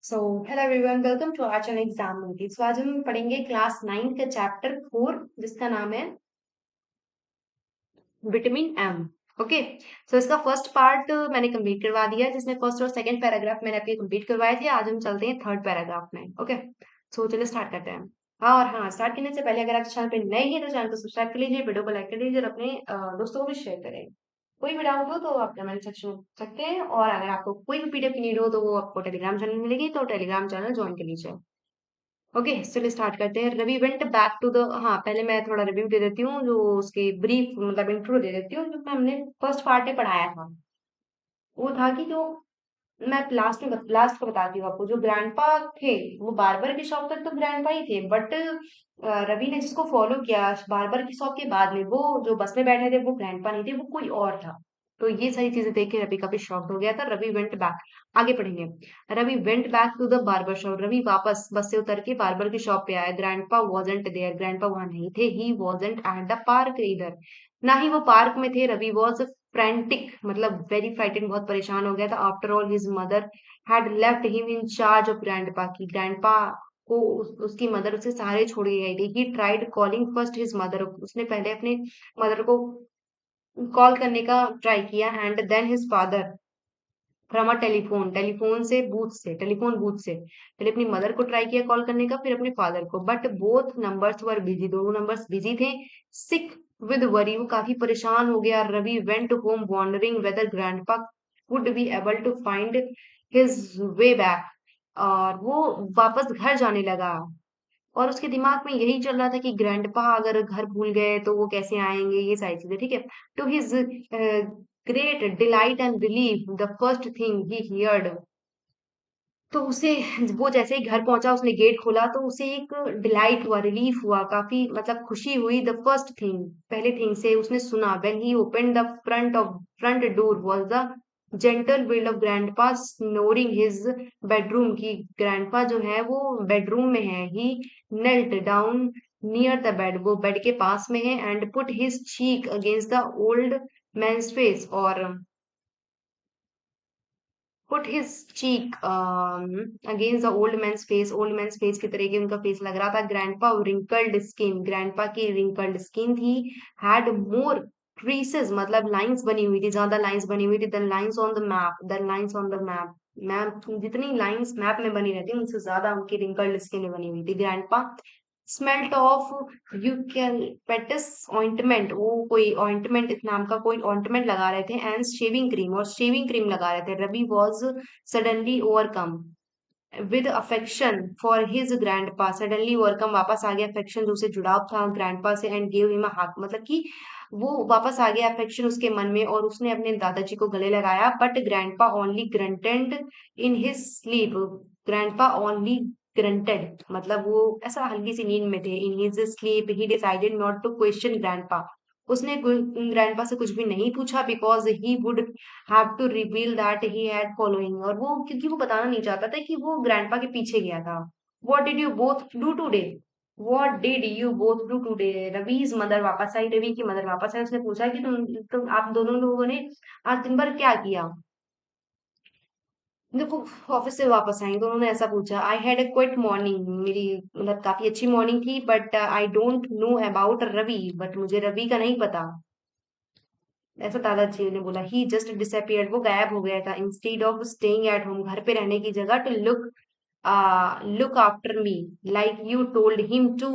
So hello everyone, welcome to our channel exam motive. So आज हम पढ़ेंगे class 9 का चैप्टर 4 जिसका नाम है विटामिन एम। ओके। सो इसका फर्स्ट पार्ट मैंने कंप्लीट करवा दिया, जिसमें फर्स्ट और सेकंड पैराग्राफ मैंने आपके कंप्लीट करवाए थे। आज हम चलते हैं थर्ड पैराग्राफ में। ओके। सो चलिए स्टार्ट करते हैं। हाँ, और हाँ, स्टार्ट करने से पहले अगर आप चैनल पे नए हैं तो चैनल को सब्सक्राइब कर लीजिए, वीडियो को लाइक कर लीजिए और अपने दोस्तों को भी शेयर करें। कोई भी डाउट हो तो आप कमेंट सेक्शन में पूछ सकते हैं, और अगर आपको कोई भी पीडीएफ की नीड हो तो वो आपको टेलीग्राम चैनल में मिलेगी, तो टेलीग्राम चैनल ज्वाइन कर लीजिए। ओके, चलिए स्टार्ट करते हैं। Ravi went back to the, हाँ पहले मैं थोड़ा रिव्यू दे देती हूँ, जो उसके ब्रीफ मतलब इंट्रो दे देती हूँ, जो हमने फर्स्ट पार्ट में पढ़ाया था। वो था कि जो मैं लास्ट को बताती हूँ आपको। जो ग्रैंडपा थे वो बार्बर की शॉप तक तो ग्रैंडपा ही थे, बट रवि ने जिसको फॉलो किया बार्बर की शॉप के बाद में, वो जो बस में बैठे थे वो ग्रैंडपा नहीं थे, वो कोई और था। तो ये सारी चीजें देख के रवि काफी शॉक्ड हो गया था। रवि वेंट बैक, आगे पढ़ेंगे। Ravi went back to the barber shop, Ravi वापस बस से उतर के बार्बर की शॉप पे आया। ग्रैंडपा वॉजेंट देयर, ग्रैंडपा वहां नहीं थे। He wasn't at the park इधर, ना ही वो पार्क में थे। रवि वॉज फ्रेंटिक, मतलब वेरी फ्राइटेंड, बहुत परेशान हो गया था। After all his mother had left him in charge of grandpa की, ग्रैंडपा को उसकी मदर उसे सहारे छोड़ के गई थी। He tried calling first his mother, उसने पहले अपने मदर को कॉल करने का ट्राई किया, and then his father from a telephone, telephone booth से पहले अपनी मदर को ट्राई किया कॉल करने का, फिर अपने फादर को, but both numbers were busy, दोनों नंबर्स बिजी थे। सिक विद वरी, वो काफी परेशान हो गया। Ravi went home wondering whether grandpa would be able to find his way back, और वो वापस घर जाने लगा। और उसके दिमाग में यही चल रहा था कि ग्रैंडपा अगर घर भूल गए तो वो कैसे आएंगे, ये सारी चीजें। ठीक है। To his great delight and relief, the first thing he heard, तो उसे, वो जैसे ही घर पहुंचा उसने गेट खोला तो उसे एक डिलाइट हुआ, रिलीफ हुआ, काफी मतलब खुशी हुई। द फर्स्ट थिंग, पहले थिंग से उसने सुना, when he opened the front door was the gentle will of grandpa snoring his bedroom, की ग्रैंडपा जो है वो बेडरूम में है। He knelt down near the bed, वो बेड के पास में है। And put his cheek against the old man's face, और put his cheek against the old man's face, old man's face की तरह की उनका फेस लग रहा था। grandpa wrinkled skin, grandpa की wrinkled skin थी। had more creases, मतलब लाइंस बनी हुई थी, ज्यादा लाइंस बनी हुई थी। the lines on the map, the lines on the map, map, जितनी लाइंस मैप में बनी रहती उनसे ज्यादा उनकी wrinkled skin में बनी हुई थी। grandpa smelt of eucalyptus ointment, वो कोई ऑइंटमेंट नाम का कोई ऑइंटमेंट लगा रहे थे। एंड शेविंग क्रीम, और शेविंग क्रीम लगा रहे थे। Ravi was suddenly overcome with affection for his grandpa, suddenly overcome, वापस आ गया अफेक्शन जो उसे जुड़ाव था ग्रैंडपा से। एंड गिव हिम अ हग, मतलब कि वो वापस आ गया अफेक्शन उसके मन में, और उसने अपने दादाजी को गले लगाया। But grandpa only grunted in his sleep, grandpa only grunted, मतलब वो ऐसा हल्की सी नींद में थे। In his sleep he decided not to question grandpa, उसने ग्रैंडपा से कुछ भी नहीं पूछा, because he would have to reveal that he had following, और वो क्योंकि वो बताना नहीं चाहता था कि वो ग्रैंडपा के पीछे गया था। What did you both do today, what did you both do today, Ravi's mother वापस आई, रवि की मदर वापस आई। उसने पूछा कि तुम आप दोनों लोगों ने आज दिन भर क्या किया। देखो, ऑफिस से वापस आई तो उन्होंने ऐसा पूछा। I had a quiet morning, मेरी मतलब काफी अच्छी मॉर्निंग थी। But I don't know about Ravi, but मुझे रवि का नहीं पता, ऐसा दादाजी ने बोला। ही जस्ट डिसअपियर्ड, वो गायब हो गया था। Instead of staying at home, घर पे रहने की जगह, to look after me like you told him to,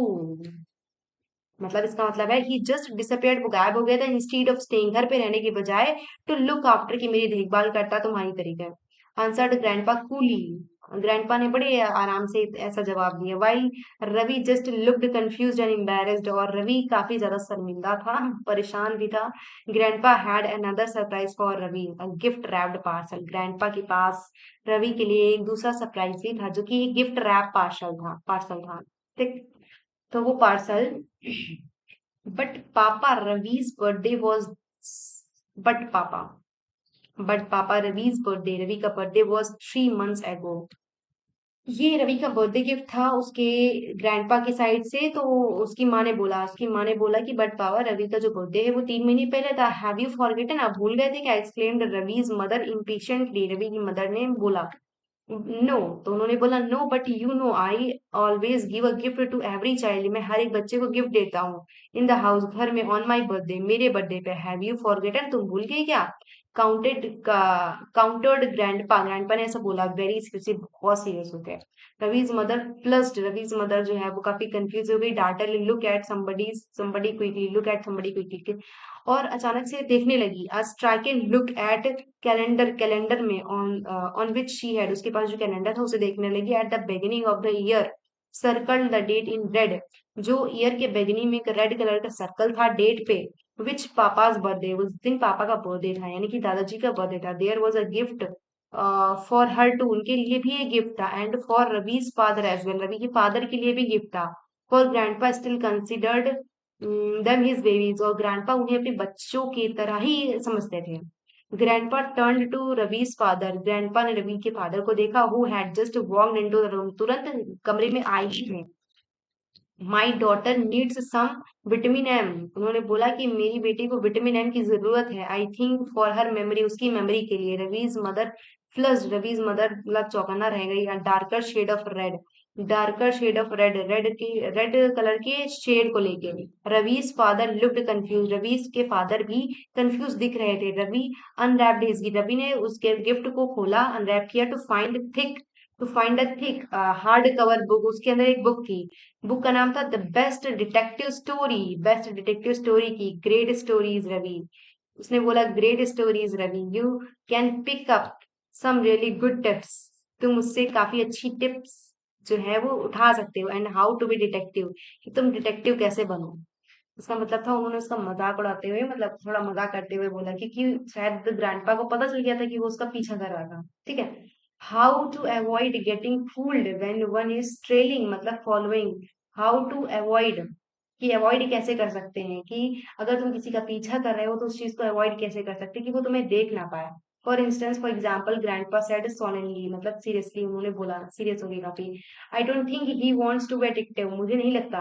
मतलब इसका मतलब है ही जस्ट डिसअपियर्ड, वो गायब हो गया था। इंस्टीड ऑफ स्टेइंग, घर पे रहने की बजाय, टू लुक आफ्टर, की मेरी देखभाल करता तुम्हारी तरीके। आंसर्ड ग्रैंडपा कूली, ग्रैंडपा ने बड़े आराम से ऐसा जवाब दिया। While Ravi just looked confused and embarrassed, और रवि काफी ज्यादा शर्मिंदा था, परेशान भी था। Grandpa had another surprise for Ravi, a gift wrapped parcel, grandpa के पास रवि के लिए एक दूसरा सरप्राइज भी था, जो कि एक गिफ्ट रैप पार्सल था। ठीक। तो वो पार्सल, बट पापा रवीज बर्थडे वॉज, बट पापा बट पापा रवीज बर्थडे, रवि का बर्थडे वॉज 3 months ago। ये रवि का बर्थडे गिफ्ट था उसके ग्रैंडपा की साइड से। तो उसकी माँ ने बोला कि बट पापा, रवि का जो बर्थडे है वो 3 महीने पहले था। हैव यू फॉरगेटन, आप भूल गए थे क्या, exclaimed Ravi's mother impatiently, Ravi की मदर ने बोला। नो, तो उन्होंने बोला no but you know I always give a gift to every child, मैं हर एक बच्चे को गिफ्ट देता हूँ इन द हाउस, घर में, ऑन माई बर्थडे, मेरे बर्थडे पे, हैव यू फॉरगेटन, तुम भूल गई क्या? काउंटेड ग्रैंडपा ने ऐसा बोला, वेरी सीरियसली, बहुत सीरियस हो गए। Ravi's mother plus, Ravi's mother जो है वो काफी कंफ्यूज हो गई, darted, look at somebody quickly, look at somebody quickly, और अचानक से देखने लगी, a striking look at calendar में, ऑन विच शी हैड, उसके पास जो कैलेंडर था उसे देखने लगी, at the beginning of the year circle the date in red, जो ईयर के बिगिनिंग में एक रेड कलर का सर्कल था डेट पे, विच पापाज बर्थडे, उस दिन पापा का बर्थडे था, यानी कि दादाजी का बर्थडे था, there was a gift for her too, उनके लिए भी एक गिफ्ट था, and for Ravi's father as well, Ravi के फादर के लिए भी गिफ्ट था, for grandpa still considered them his babies, और ग्रैंडपा उन्हें अपने बच्चों की तरह ही समझते थे। Grandpa turn to Ravi's father, grandpa ने रवि के फादर को देखा, who had just walked into the room, तुरंत कमरे में आई ही थे। My daughter needs some vitamin M, उन्होंने बोला कि मेरी बेटी को विटामिन एम की जरूरत है, I think for her memory, उसकी मेमोरी के लिए, Ravi's mother plus, Ravi's mother मतलब चौकन्ना रह गई, darker shade of red, darker shade of red, red colour के शेड को लेके, Ravi's father looked confused, Ravi's के फादर भी कंफ्यूज दिख रहे थे, Ravi unwrapped his gift, Ravi ने उसके गिफ्ट को खोला, अनरैप किया, to find a thick hard cover book, उसके अंदर एक बुक थी, बुक का नाम था the best detective story, best detective story की, ग्रेट स्टोरीज रवि, उसने बोला great stories Ravi, you can pick up some really good tips, तुम उससे काफी अच्छी टिप्स जो है वो उठा सकते हो, and how to be detective, कि तुम डिटेक्टिव कैसे बनो। इसका मतलब था उन्होंने उसका मजाक उड़ाते हुए, मतलब थोड़ा मजाक करते हुए बोला, क्योंकि शायद ग्रैंडपा को पता चल गया था कि वो उसका पीछा कर रहा था, ठीक है। How to avoid getting fooled when one is trailing, मतलब फॉलोइंग, हाउ टू अवॉइड, कि अवॉइड कैसे कर सकते हैं, कि अगर तुम किसी का पीछा कर रहे हो तो उस चीज को अवॉइड कैसे कर सकते हैं कि वो तुम्हें देख ना पाए। For instance, for example, grandpa said solemnly, मतलब सीरियसली उन्होंने बोला, सीरियस हो गई काफी, I don't think he wants to be detective, मुझे नहीं लगता,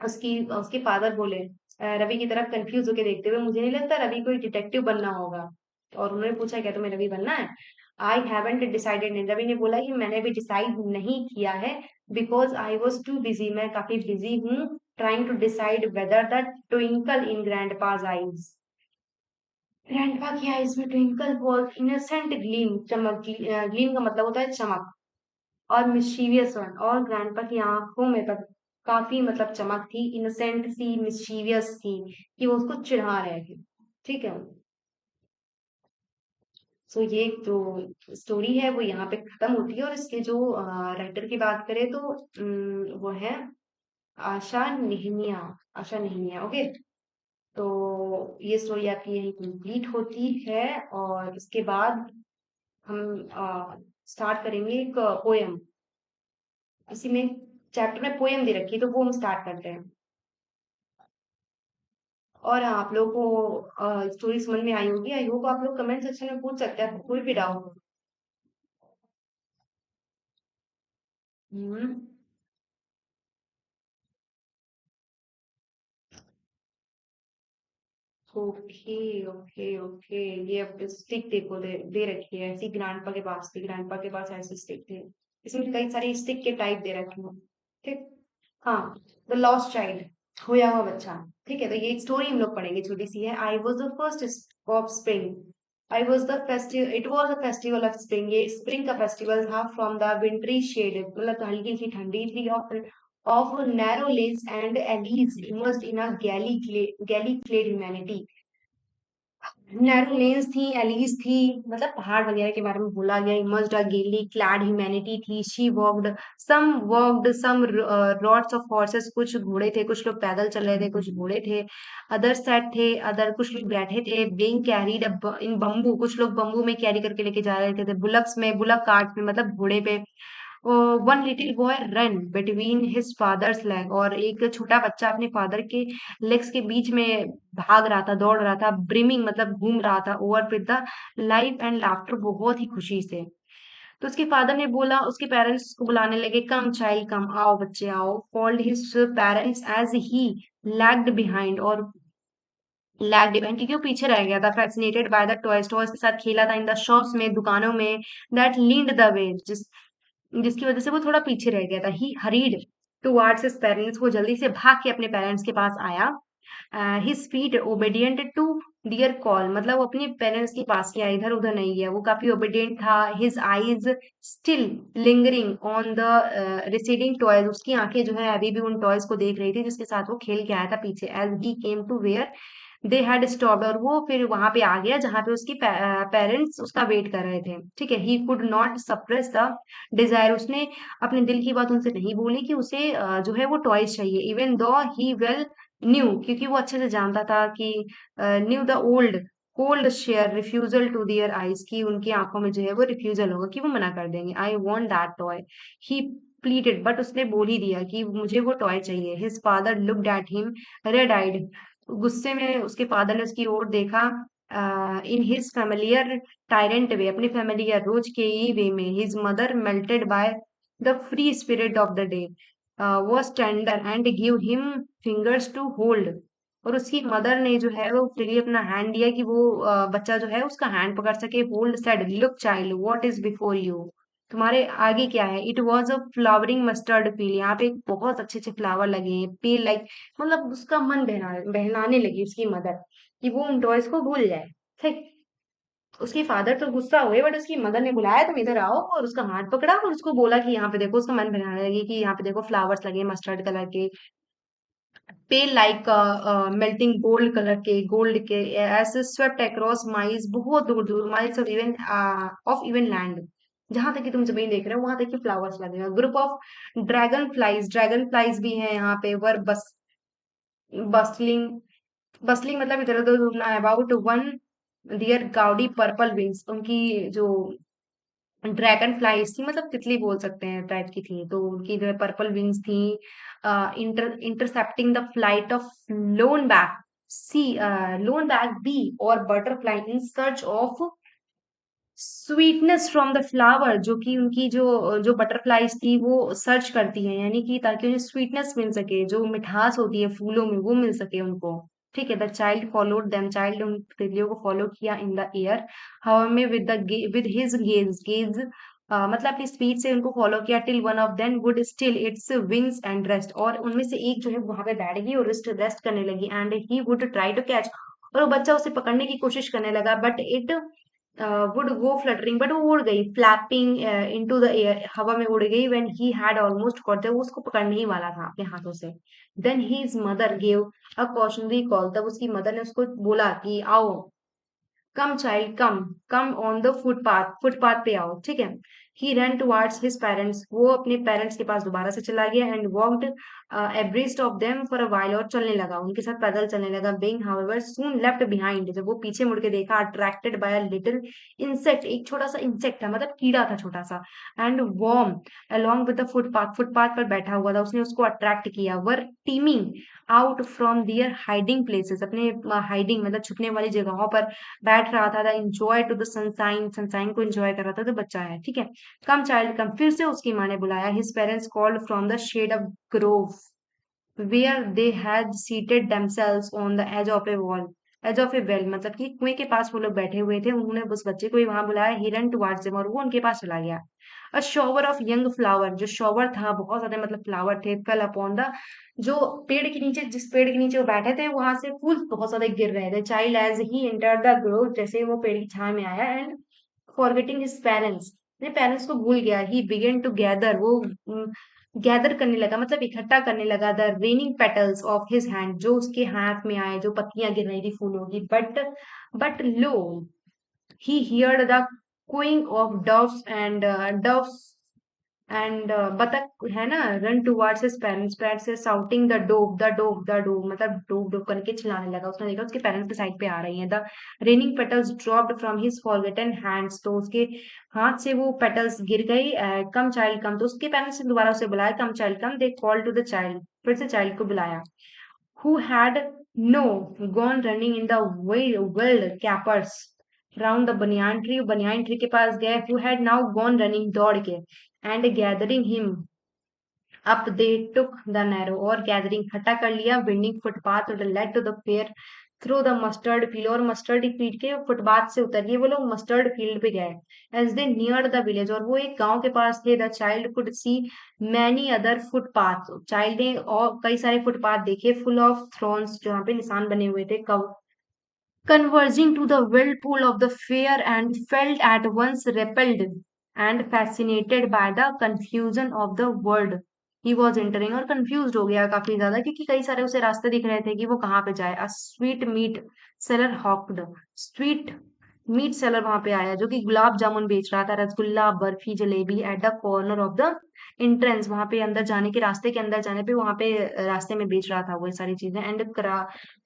उसकी उसके फादर बोले रवि की तरफ कंफ्यूज होकर देखते हुए, मुझे नहीं लगता रवि कोई डिटेक्टिव बनना होगा, और उन्होंने पूछा क्या तुम्हें रवि बनना है? आई हैवेंट डिसाइडेड, रवि ने बोला कि मैंने भी डिसाइड नहीं किया है, because I was too busy, मैं काफी बिजी हूँ, trying to decide whether the twinkle in grandpa's eyes, grandpa की आईज में ट्विंकल वॉज इनोसेंट ग्लीम, चमक, ग्लीम का मतलब होता है चमक, और मिस्चीवियस वन, और ग्रैंडपा की आंखों में तब काफी मतलब चमक थी, इनोसेंट सी, मिस्चीवियस थी, कि वो उसको चिढ़ा रहे थे, ठीक है। सो ये जो स्टोरी है वो यहाँ पे खत्म होती है, और इसके जो राइटर की बात करें तो वो है आशा नेहमिया, आशा नेहमिया, ओके। तो ये स्टोरी आपकी यही कंप्लीट होती है, और इसके बाद हम स्टार्ट करेंगे एक पोयम, इसी में चैप्टर में पोयम दे रखी है, तो वो हम स्टार्ट करते हैं। और हाँ, आप लोग को स्टोरी समझ में आई होगी, आई होप, आप लोग कमेंट सेक्शन में पूछ सकते हैं कोई भी डाउट हो। हम्म। ओके ओके ओके, ये अब स्टिक देखो, दे रखी है ऐसी, ग्रैंडपा के पास थी, ग्रैंडपा के पास ऐसी स्टिक थी, इसमें कई सारे स्टिक के टाइप दे रखे हैं, ठीक। हाँ, द लॉस्ट चाइल्ड, खोया हुआ बच्चा, ठीक है। तो ये एक स्टोरी हम लोग पढ़ेंगे, छोटी सी है, I was the first of spring, I was the festival, it was a festival of spring, ये स्प्रिंग का फेस्टिवल था, फ्रॉम द विंटरी शेड, मतलब हल्की सी ठंडी थी, of narrow lanes and alleys immersed in a gaily clad humanity, narrow lanes थी, alleys थी, मतलब पहाड़ वगैरह के बारे में बोला गया, immersed a gaily clad humanity थी, she walked some rods of horses, कुछ घोड़े थे, कुछ लोग पैदल चल रहे थे, कुछ घोड़े थे, अदर सेट थे, अदर कुछ लोग बैठे थे, बीइंग कैरीड इन बम्बू, कुछ लोग बम्बू में कैरी करके लेके जा रहे थे, बुलक्स में, बुलक कार्ट में, मतलब घोड़े पे, one little boy run between his father's leg, और एक छोटा बच्चा अपने फादर के लेग्स के बीच में भाग रहा था, दौड़ रहा था, ब्रिमिंग मतलब घूम रहा था, over with the life and laughter, बहुत ही खुशी से। तो उसके फादर ने बोला, उसके पेरेंट्स को बुलाने लगे, कम चाइल्ड कम, आओ बच्चे आओ, called his parents as he lagged behind, और लैग डिवाइन, क्योंकि वो पीछे रह गया था, fascinated by the toys, toys के साथ खेला था, इन द शॉप्स में, दुकानों में, दैट लीड द वे, जिसकी वजह से वो थोड़ा पीछे रह गया था। ही हरीड टुवर्ड्स हिज पेरेंट्स, वो जल्दी से भाग के अपने पेरेंट्स के पास आया। His feet obedient to their call, मतलब वो अपने पेरेंट्स के पास गया, इधर उधर नहीं गया, वो काफी ओबीडियंट था। His eyes still lingering on the receding toys, उसकी आंखें जो है अभी भी उन टॉयज को देख रही थी जिसके साथ वो खेल के आया था पीछे। As he came to where they had stopped, और वो फिर वहां पे आ गया जहां पे उसके पेरेंट्स उसका वेट कर रहे थे। ठीक है, he could not suppress the desire, उसने अपने दिल की बात उनसे नहीं बोली कि उसे जो है वो टॉयज चाहिए। इवन दो ही वेल न्यू, क्योंकि वो अच्छे से जानता था कि knew the old cold stare refusal to their eyes, की उनकी आंखों में जो है वो रिफ्यूजल होगा, कि वो मना कर देंगे। I want that toy, he pleaded, but उसने बोल ही दिया कि मुझे वो टॉय चाहिए। His father looked at him red eyed, गुस्से में उसके फादर ने उसकी ओर देखा। In his familiar tyrant way, अपने फेमिलियर रोज के ही वे में। His mother melted by the free spirit of the day was tender and give him fingers to hold, और उसकी मदर ने जो है वो फ्रीली अपना हैंड दिया कि वो बच्चा जो है उसका हैंड पकड़ सके। Hold said, look child what is before you, तुम्हारे आगे क्या है। It was a flowering mustard feel, यहाँ पे बहुत अच्छे अच्छे फ्लावर लगे हैं, पील लाइक, मतलब उसका मन बहलाने लगी उसकी मदर, कि वो उन टॉयज को भूल जाए। ठीक, उसके फादर तो गुस्सा हुए, बट उसकी मदर ने बुलाया, तुम इधर आओ, और उसका हाथ पकड़ा और उसको बोला कि यहाँ पे देखो, उसका मन बहलाने लगी कि यहाँ पे देखो फ्लावर्स लगे मस्टर्ड कलर के, पेल लाइक मेल्टिंग गोल्ड कलर के, गोल्ड के, ऐसे स्वेप्ट अक्रॉस माइल्स, बहुत दूर दूर माइल्स ऑफ इवन लैंड, जहां तक कि तुम जमीन देख रहे हो वहां तक कि फ्लावर्स लगे हुए। ग्रुप ऑफ ड्रैगन फ्लाइज भी हैं यहाँ पे, वर बस्लिंग, बस्लिंग मतलब इधर उधर घूमना है। About on their gaudy purple wings, उनकी जो ड्रैगन फ्लाइज थी, मतलब तितली बोल सकते हैं टाइप की थी, तो उनकी जो है पर्पल विंग्स थी। Intercepting the flight of lone back see lone back bee और butterfly in search of sweetness from the flower, जो कि उनकी जो जो बटरफ्लाइज थी वो सर्च करती हैं, यानी कि ताकि उन्हें स्वीटनेस मिल सके, जो मिठास होती है फूलों में वो मिल सके उनको। ठीक है, the child followed them, child उन तितलियों को फॉलो किया इन द एयर, हवा में, विद हिज गेज मतलब अपनी स्पीड से उनको फॉलो किया। Till one of them would still its wings and rest, और उनमें से एक जो है वहां पे बैठ गई और रेस्ट करने लगी। And he would try to catch, और वो बच्चा उसे पकड़ने की कोशिश करने लगा, but it would go fluttering, but वो उड़ गई, फ्लैपिंग इनटू द एयर, हवा में उड़ गई। When he had almost caught, जब वो उसको पकड़ने ही वाला था अपने हाथों से। Then his mother gave a cautionary call, तब उसकी मदर ने उसको बोला कि आओ, come child come, come on the footpath, footpath पे आओ। ठीक है, he run towards his parents, वो अपने पेरेंट्स के पास दोबारा से चला गया। And walked abreast of them for a while, और चलने लगा उनके साथ, पैदल चलने लगा। Being however soon left behind, जब वो पीछे मुड़ के देखा, attracted by a little insect, एक छोटा सा इंसेक्ट था, मतलब कीड़ा था छोटा सा। And worm along with the footpath, footpath पर बैठा हुआ था, उसने उसको अट्रैक्ट किया। Were teeming out from their hiding places, अपने हाइडिंग मतलब छुपने वाली जगहों पर बैठ रहा था। Enjoy to the sunshine, sunshine को एंजॉय कर रहा था, तो बच्चा है। ठीक है, कम चाइल्ड कम, फिर से उसकी माँ ने बुलाया। His parents called from the shade of grove where they had seated themselves on the edge of a wall, edge of a well, मतलब कि कुएं के पास वो लोग बैठे हुए थे, उन्होंने उस बच्चे को ही वहां बुलाया। ही रन टुवर्ड्स देम, और वो उनके पास चला गया। अ शॉवर ऑफ यंग फ्लावर, जो शॉवर था बहुत सारे मतलब फ्लावर थे, फेल अपॉन द, जो पेड़ के नीचे, जिस पेड़ के नीचे वो बैठे थे वहां से फूल बहुत सारे गिर रहे थे। Child as he enter the grove, जैसे ही वो पेड़ की छाया में आया, एंड फॉरगेटिंग हिज पेरेंट्स, अपने पेरेंट्स को भूल गया। ही बिगेन टू गैदर, वो गैदर करने लगा, मतलब इकट्ठा करने लगा। The raining petals of his hand, जो उसके हाथ में आए, जो पत्तियां गिर रही थी फूलों की। But low, he heard the cooing of doves and बतख है ना, run towards his parents, parents से shouting the dove, मतलब डोव डोव करके चिल्लाने लगा। उसने देखा उसके पेरेंट्स के साइड पे आ रही हैं। The raining petals dropped from his forgotten hands, तो उसके हाथ से वो पेटल्स गिर गई। कम चाइल्ड कम, तो उसके पेरेंट्स ने दोबारा उसे बुलाया, come child come. They call to the child, फिर से चाइल्ड को बुलाया। who had no gone running in the wild capers round the banyan tree के पास गए। who had now gone running, दौड़ के, and gathering him up they took the narrow, और gathering इकट्ठा कर लिया, winding footpath that led to the fair through the mustard field, और mustard field के फुटपाथ से उतर के वो लोग मस्टर्ड फील्ड पे गए। As they near the village, और वो एक गांव के पास थे, the child could see many other footpath, चाइल्ड ने और कई सारे फुटपाथ देखे, फुल ऑफ थ्रॉन्स, जहाँ पे निशान बने हुए थे, converging to the whirlpool of the fair, and felt at once repelled and fascinated by the confusion of the world he was entering, और confused हो गया काफी ज्यादा क्योंकि कई सारे उसे रास्ते दिख रहे थे कि वो कहाँ पे जाए। A sweetmeat seller hawked, sweetmeat seller वहां पे आया जो कि गुलाब जामुन बेच रहा था, rasgulla, barfi, jalebi, at the corner of the entrance, वहां पे अंदर जाने के रास्ते के अंदर जाने पे वहां पे रास्ते में बेच रहा था वो सारी चीजें। And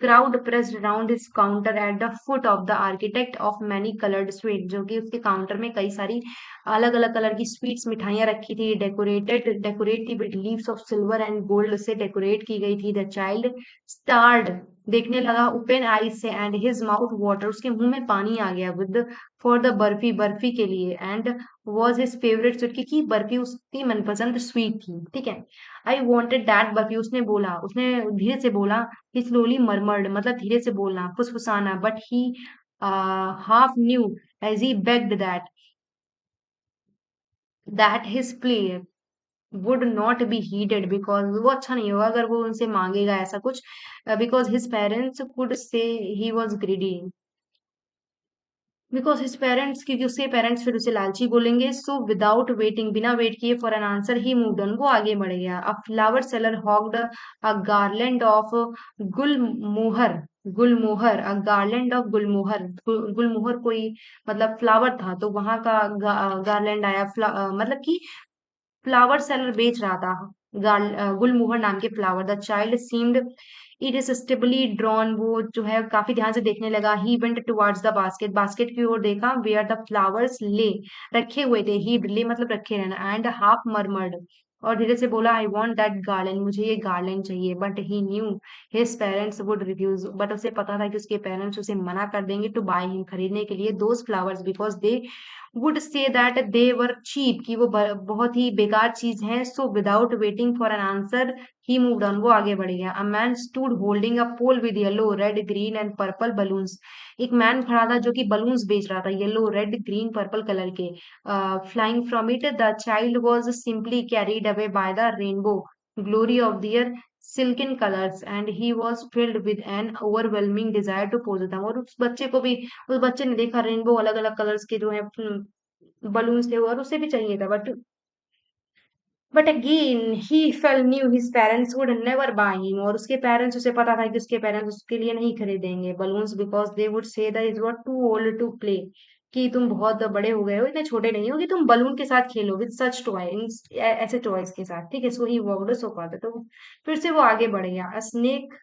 crowd pressed around his counter at the foot of the architect of many colored sweet, जो कि उसके काउंटर में कई सारी अलग अलग कलर की स्वीट्स मिठाइयाँ रखी थी, डेकोरेट थी with leaves of silver and gold से डेकोरेट की गई थी। द चाइल्ड स्टार्ड, देखने लगा ओपन आईज से, एंड हिज माउथ वाटर, उसके मुंह में पानी आ गया, with for the barfi, barfi के लिए, and was his favourite sweet, क्योंकि बर्फी उसकी मनपसंद स्वीट थी। ठीक है, आई वॉन्टेड दैट बर्फी, उसने बोला, उसने धीरे से बोला, he slowly murmured, मतलब धीरे से बोलना, फुसफुसाना, but he half knew as he begged that his plea would not be heeded, because वो अच्छा नहीं होगा अगर वो उनसे मांगेगा ऐसा कुछ, because his parents could say he was greedy, because his parents, क्योंकि उसके पेरेंट्स फिर उसे लालची बोलेंगे। सो विदाउट वेटिंग, बिना वेट किए for an answer, he moved on, वो आगे बढ़ गया। A flower seller hawked a garland of gulmohar, gulmohar, a garland of gulmohar, gulmohar कोई मतलब फ्लावर था, तो वहां का गार्लैंड आया, मतलब कि फ्लावर सेलर बेच रहा था गुलमोहर नाम के flower. The child seemed irresistibly drawn, वो जो है काफी ध्यान से देखने लगा। He went towards the basket, basket की ओर देखा, वेयर द फ्लावर्स ले, रखे हुए थे, ही ले मतलब रखे रहना, एंड हाफ मर्मर्ड, और धीरे से बोला, आई वॉन्ट दैट गार्लैंड, मुझे ये गार्लैंड चाहिए। But he knew his parents would refuse, बट उसे पता था कि उसके पेरेंट्स उसे मना कर देंगे, टू बाय हिम, खरीदने के लिए those flowers, because they would say that they were cheap, कि वो बहुत ही बेकार चीज है। So without waiting for an answer, he moved on, वो आगे बढ़ गया। A man stood holding a pole with yellow, red, green and purple balloons, एक मैन खड़ा था जो कि बलून्स बेच रहा था, yellow, red, green, purple colour के, flying from it. The child was simply carried away by the rainbow glory of their silken colors, and he was filled with an overwhelming desire to pose them, और उस बच्चे को भी, उस बच्चे ने देखा रेनबो अलग अलग कलर्स के जो है बलून्स थे, और उसे भी चाहिए था, but again he fail new his parents would never by him, और उसके पेरेंट्स, उसे पता था कि उसके पेरेंट्स उसके लिए नहीं खरीदेंगे balloons, because they would say that is not too old to play, कि तुम बहुत बड़े हो गए हो, इतने छोटे नहीं हो कि तुम बलून के साथ खेलो, विद सच टॉय, ऐसे टॉयज के साथ। ठीक है, सो ही वॉकड सो फार, तो फिर से वो आगे बढ़ गया। अ स्नेक,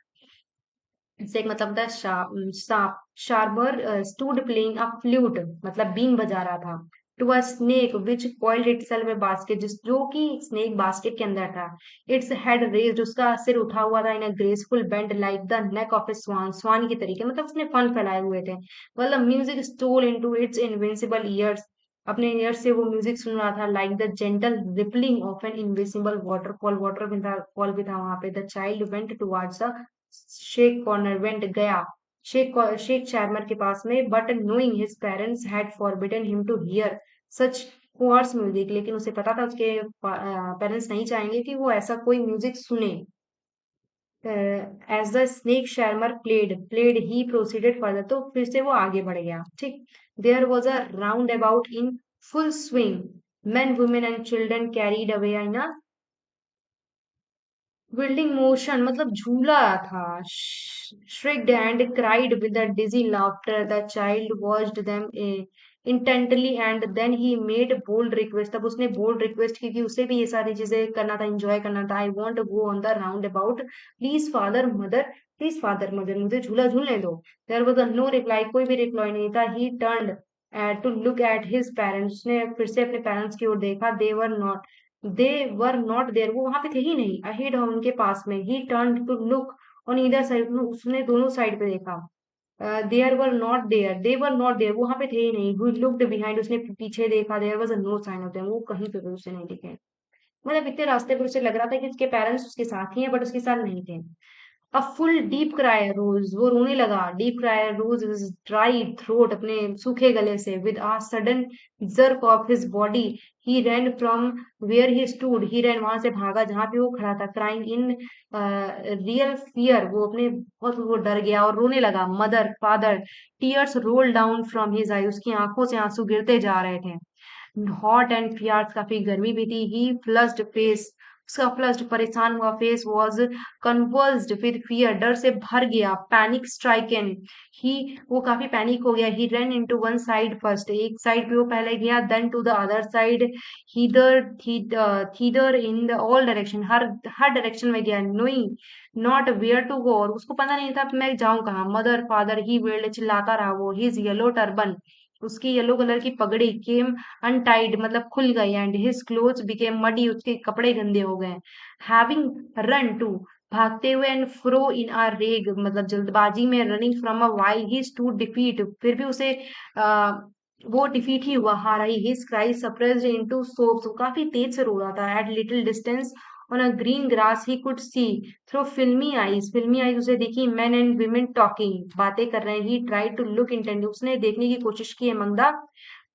से एक मतलब था सांप, charmer stood playing a flute, मतलब बीन बजा रहा था, to a snake which coiled itself a basket, जिस जो कि स्नेक बास्केट के अंदर था। इट्स हेड रेज्ड, उसका सिर उठा हुआ था, in a graceful bend like the neck of a swan, swan की तरीके, मतलब उसने फन फैलाए हुए थे। मतलब music stole into its invincible ears, अपने ईयर्स से वो म्यूजिक सुन रहा था, like the gentle rippling of an invisible waterfall, waterfall भी था वहां पे। The child went towards the snake corner, went गया शेख चार्मर के पास में, but knowing his parents had forbidden him to hear such coarse music, लेकिन उसे पता था उसके पेरेंट्स नहीं चाहेंगे कि वो ऐसा कोई म्यूजिक सुने। As the snake charmer played he proceeded further, तो फिर से वो आगे बढ़ गया। ठीक, there was a roundabout in full swing, men, women and children carried away in a building motion, मतलब झूला था, shrieked and cried with a dizzy laughter. The child watched them intently, and then he made bold request, तब उसने bold request की कि उसे भी ये सारी चीजें करना था, enjoy करना था। I want to go on the roundabout, please father mother, please father mother, मुझे झूला झूलने दो। देयर वाज नो रिप्लाई, कोई भी रिप्लाई नहीं था। He turned to look at his parents, उसने फिर से अपने पेरेंट्स की ओर देखा। दे वर नॉट देयर, वो वहां पे थे ही नहीं। अहेड, उनके पास में। He turn to look on either side, उसने दोनों साइड पे देखा। देयर वर नॉट देयर, वो वहां पे थे ही नहीं। ही लुक्ड बिहाइंड, उसने पीछे देखा। There was no sign of them, वो कहीं पे भी उसे नहीं दिखे। मतलब इतने रास्ते पर उसे लग रहा था कि उसके पेरेंट्स उसके साथ ही हैं, बट उसके साथ नहीं थे। A full deep cry rose, वो रोने लगा। Deep cry rose his dry throat, अपने सूखे गले से। With a sudden jerk of his body he ran from where he stood, he ran, वहां से भागा जहां पे वो खड़ा था। क्राइंग इन रियल फियर, वो अपने बहुत वो डर गया और रोने लगा। Mother father, tears roll down from his eye, उसकी आंखों से आंसू गिरते जा रहे थे। हॉट एंड फियार्स, काफी गर्मी भी थी। ही फ्लस्ड फेस, उसका फ्लस्ड परेशान हुआ face was conversed with fear, डर से भर गया। पैनिक स्ट्राइकन, ही, वो काफी पैनिक हो गया। He run into one side first, एक साइड पे वो पहले गया, then to the other side, hither thither in the all direction, हर हर डायरेक्शन में गया। Knowing not where to go, और उसको पता नहीं था कि मैं जाऊं कहाँ। मदर फादर, ही वेल्ड, चिल्लाता रहा वो। हिज येलो टर्बन, उसकी येलो कलर की पगड़ी केम अनटाइड, मतलब खुल गई। And his clothes became muddy, उसके कपड़े गंदे हो गए। हैविंग रन टू, भागते हुए। एंड फ्रो इन आ रेग, मतलब जल्दबाजी में। Running from a while he stood defeat, फिर भी उसे आ, वो डिफीट ही हुआ, हारा ही। His cry suppressed into sobs, वो काफी तेज से रो रहा था। At little distance on a green grass he could see through filmy eyes उसे दिखी। मेन एंड women टॉकिंग, बातें कर रहे हैं। He try to look intent, उसने देखने की कोशिश की। among the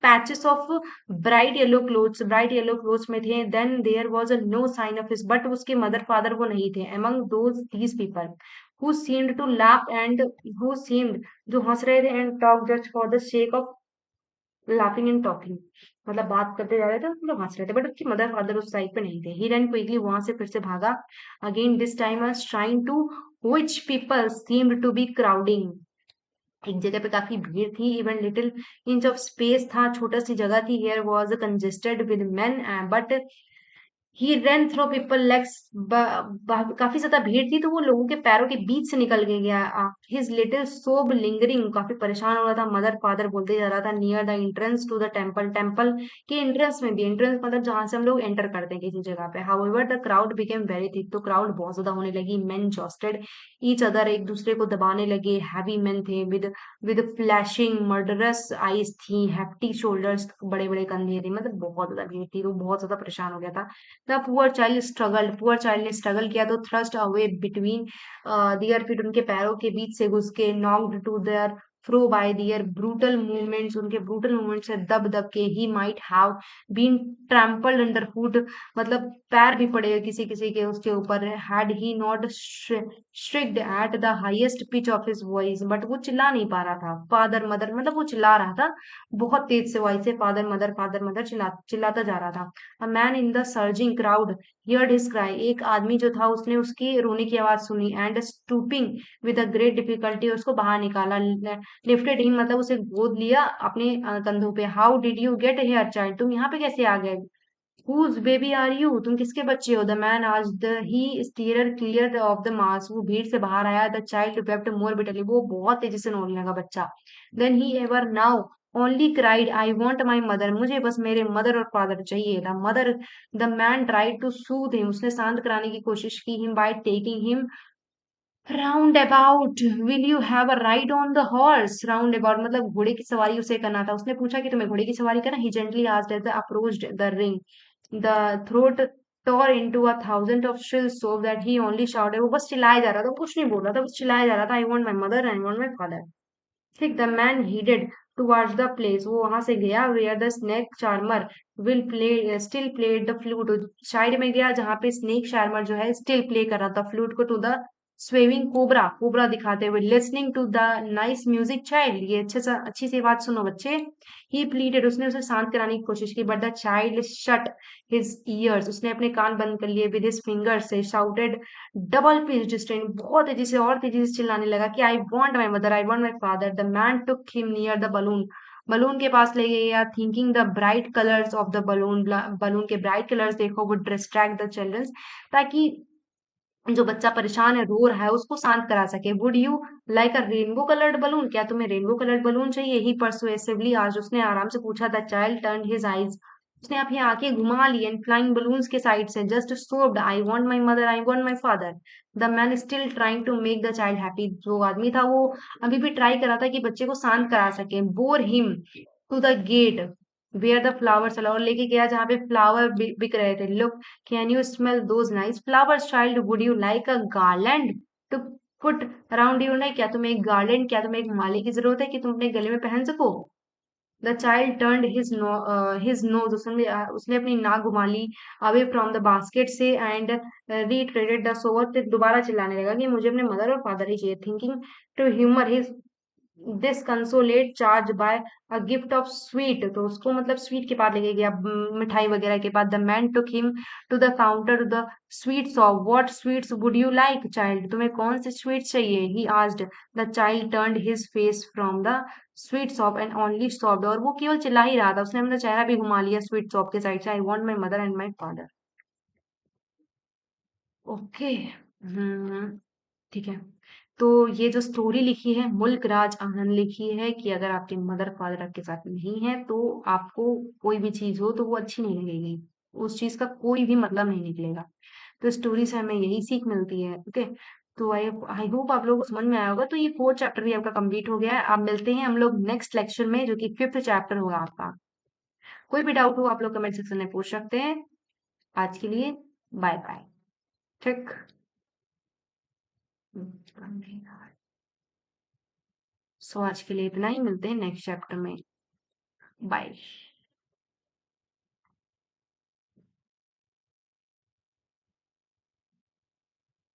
patches of bright yellow clothes में थे। Then there was a no sign of his, but उसके मदर फादर वो नहीं थे। among these people who seemed to laugh and who seemed, जो हंस रहे थे। and talk just for the sake of laughing and talking, मतलब बात करते जा रहे थे, मतलब हंस रहे थे। बट उसके मदर फादर उस साइड पे नहीं थे। ही रन क्विकली, वहां से फिर से भागा। Again this time as trying to which people seemed to be crowding, एक जगह पे काफी भीड़ थी। Even little inch of space था, छोटा सी जगह थी। Here was congested with men, but he ran through people legs, काफी ज्यादा भीड़ थी तो वो लोगों के पैरों के बीच से निकल के गया। हिज लिटिल सोब लिंगरिंग, काफी परेशान हो रहा था। मदर फादर बोलते जा रहा था। Near the entrance to the temple, temple के एंट्रेंस में भी, एंट्रेंस मतलब जहां से हम लोग एंटर करते हैं किसी जगह पे। However the crowd became very thick, तो क्राउड बहुत ज्यादा होने लगी। मेन जॉस्टेड ईच अदर, एक दूसरे को दबाने लगे। हैवी मेन थे विद फ्लैशिंग मर्डरस आईज थी। हेफ्टी शोल्डर्स, बड़े बड़े कंधे थे। मतलब बहुत ज्यादा भीड़ थी तो बहुत ज्यादा परेशान हो गया था। द पुअर चाइल्ड ने स्ट्रगल किया to thrust away between their feet, उनके पैरों के बीच से घुस के। Knocked to there throw by their brutal movements, उनके ब्रूटल मूवमेंट से दब दब के। He might have been trampled under foot, मतलब पैर भी पड़े किसी किसी के उसके ऊपर। Had he not shrieked at the highest pitch of his voice, but वो चिल्ला नहीं पा रहा था। फादर मदर, मतलब वो चिल्ला रहा था बहुत तेज से वॉइस से। फादर मदर चिल्लाता जा रहा था। A man in the surging crowd heard his cry, एक आदमी जो था उसने उसकी रोने की आवाज सुनी। And stooping with a great difficulty, उसको बाहर निकाला। लिफ्टेड हिम, मतलब उसे गोद लिया अपने कंधों पे। How did you get here child, तुम यहाँ पे कैसे आ गए। हुज बेबी आर यू, तुम किसके बच्चे हो। The man as the he steer clear of the mass, वो भीड़ से बाहर आया। The child wept more bitterly, वो बहुत तेजी से रोने लगा बच्चा। Then he ever now only cried I want my mother, मुझे बस मेरे मदर और फादर चाहिए। The mother, the man tried to soothe him, उसने शांत कराने की कोशिश की। Him by taking him round about, will you have a ride on the horse. Round about मतलब घोड़े की सवारी उसे करना था। उसने पूछा कि तुम्हें घोड़े की सवारी करना। He gently asked as the approached the ring, the throat tore into a thousand of shrills so that he only shouted, वो बस चिल्लाया जा रहा था, वो कुछ नहीं बोल रहा था, बस चिल्लाया जा रहा था। I want my mother, I want my father। ठीक, the man headed towards the place, वो वहां से गया। where the snake charmer will play still played the flute, side में गया जहां पे स्नेक शार्मर जो है स्टिल प्ले कर रहा था फ्लूट को। To the swaying cobra, cobra दिखाते हुए। Listening to the nice music child, ये अच्छी सी बात सुनो बच्चे। ही प्लीडेड, उसने उसे शांत कराने की कोशिश की। But the child shut his years, उसने अपने कान बंद कर लिए। विद हिज फिंगर्स से शाउटेड डबल पिच्ड स्ट्रेन, बहुत तेजी से और तेजी से चिल्लाने लगा कि आई want my mother, I want my father. The man took him near the balloon, balloon के पास ले गया। Thinking the bright colours of the balloon, balloon के ब्राइट कलर्स देखो वुड डिस्ट्रैक्ट द चिल्ड्रंस, ताकि जो बच्चा परेशान है, रो रहा है, उसको शांत करा सके। Would you like a rainbow coloured balloon, क्या तुम्हें रेनबो कलर्ड बलून चाहिए। ही परसुएसिवली आज, उसने आराम से पूछा। The child turn his eyes, उसने अपनी आंखें घुमा ली। एंड फ्लाइंग बलून्स के साइड से just sobbed, I want my mother, I want my father. The man still trying to make the child happy, जो आदमी था वो अभी भी ट्राई कर रहा था कि बच्चे को शांत करा सके। Bore him to the gate where the flowers, और लेके गया जहाँ पे फ्लावर बिक रहे थे। Look, can you smell those nice flowers child, would you like a garland to put around your neck, क्या तुम्हें एक गार्लैंड, क्या तुम्हें एक माले की जरूरत है कि तुम अपने गले में पहन सको? The child turned his nose, उसने अपनी नाक घुमा ली अवे फ्रॉम द बास्केट से, एंड रीट्रेटेड द सोवर, फिर दोबारा चिल्लाने लगा कि मुझे अपने मदर और फादर ही चाहिए, thinking to humour his disconsolate charge by a gift of sweet, तो उसको मतलब स्वीट के पास लेके गया, मिठाई वगैरह के पास। The man took him to the counter to the sweet shop, what sweets would you like child, तुम्हें कौन से स्वीट चाहिए, he asked. The child turned his face from the sweet shop and only stopped, और वो केवल चिल्ला ही रहा था, उसने अपना चेहरा भी घुमा लिया स्वीट शॉप के साइड से। I want my mother and my father. Okay. Hmm. ठीक है। तो ये जो स्टोरी लिखी है मुल्क राज आनंद लिखी है कि अगर आपके मदर फादर आपके साथ नहीं है तो आपको कोई भी चीज हो तो वो अच्छी नहीं लगेगी, उस चीज का कोई भी मतलब नहीं निकलेगा। तो स्टोरी से हमें यही सीख मिलती है। ओके। तो आई आई होप आप लोगों को समझ में आया होगा। तो ये 4 चैप्टर भी आपका कंप्लीट हो गया है। आप मिलते हैं हम लोग नेक्स्ट लेक्चर में, जो कि 5th चैप्टर होगा आपका। कोई भी डाउट हो आप लोग कमेंट सेक्शन में पूछ सकते हैं। आज के लिए बाय बाय। ठीक। सो आज के लिए इतना ही, मिलते हैं नेक्स्ट चैप्टर में। बाय।